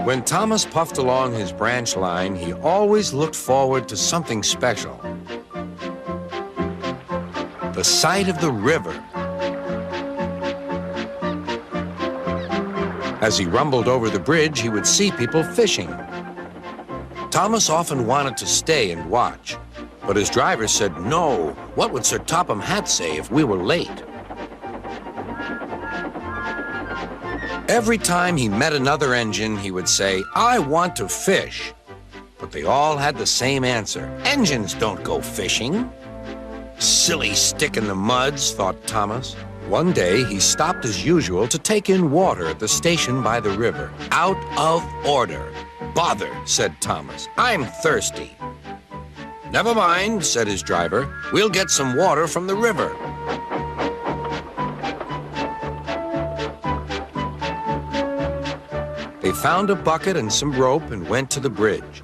When Thomas puffed along his branch line, he always looked forward to something special. The sight of the river. As he rumbled over the bridge, he would see people fishing. Thomas often wanted to stay and watch, but his driver said no. What would Sir Topham Hatt say if we were late? Every time he met another engine, he would say, "I want to fish." But they all had the same answer. "Engines don't go fishing." Silly stick in the muds, thought Thomas. One day, he stopped as usual to take in water at the station by the river. Out of order. "Bother," said Thomas. "I'm thirsty." "Never mind," said his driver. "We'll get some water from the river." They found a bucket and some rope and went to the bridge.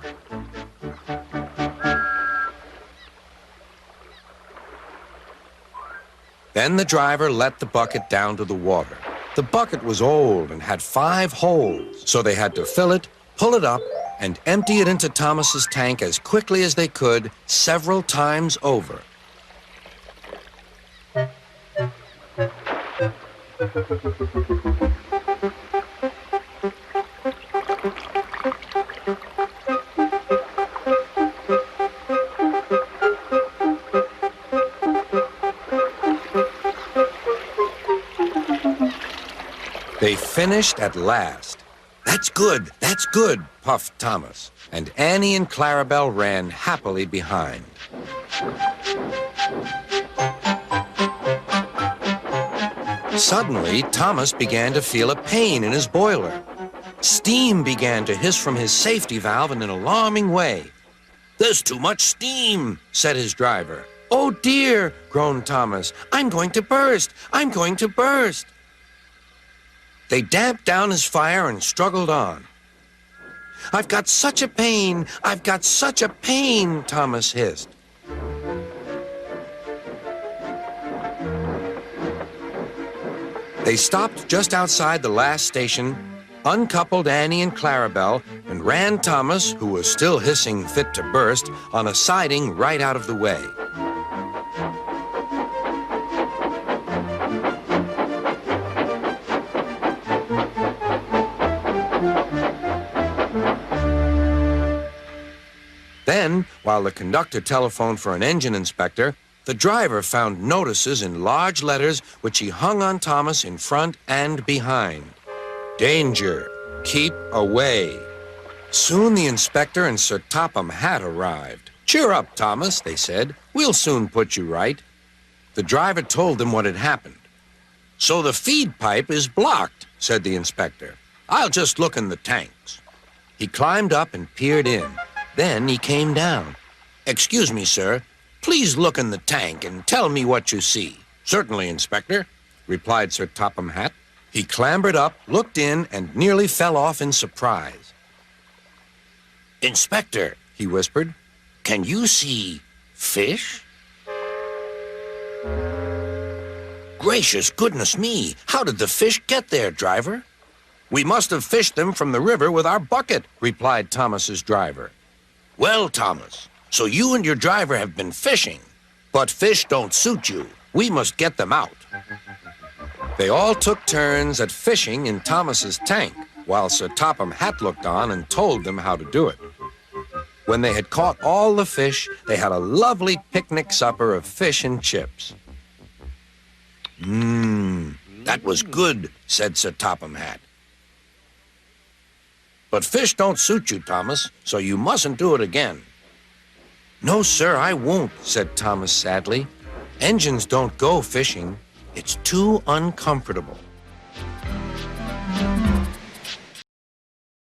Then the driver let the bucket down to the water. The bucket was old and had 5 holes, so they had to fill it, pull it up, and empty it into Thomas's tank as quickly as they could, several times over. They finished at last. "That's good, that's good," puffed Thomas, and Annie and Clarabelle ran happily behind. Suddenly, Thomas began to feel a pain in his boiler. Steam began to hiss from his safety valve in an alarming way. "There's too much steam," said his driver. "Oh dear," groaned Thomas. "I'm going to burst, I'm going to burst." They damped down his fire and struggled on. "I've got such a pain, I've got such a pain," Thomas hissed. They stopped just outside the last station, uncoupled Annie and Clarabelle, and ran Thomas, who was still hissing fit to burst, on a siding right out of the way. Then, while the conductor telephoned for an engine inspector, the driver found notices in large letters which he hung on Thomas in front and behind. "Danger, keep away." Soon the inspector and Sir Topham Hatt arrived. "Cheer up, Thomas," they said. "We'll soon put you right." The driver told them what had happened. "So the feed pipe is blocked," said the inspector. "I'll just look in the tanks." He climbed up and peered in. Then he came down. "Excuse me, sir. Please look in the tank and tell me what you see." "Certainly, Inspector," replied Sir Topham Hatt. He clambered up, looked in, and nearly fell off in surprise. "Inspector," he whispered, "can you see fish?" "Gracious goodness me! How did the fish get there, driver?" "We must have fished them from the river with our bucket," replied Thomas's driver. "Well, Thomas, so you and your driver have been fishing, but fish don't suit you. We must get them out." They all took turns at fishing in Thomas's tank, while Sir Topham Hatt looked on and told them how to do it. When they had caught all the fish, they had a lovely picnic supper of fish and chips. That was good," said Sir Topham Hatt. "But fish don't suit you, Thomas, so you mustn't do it again." "No, sir, I won't," said Thomas sadly. "Engines don't go fishing. It's too uncomfortable."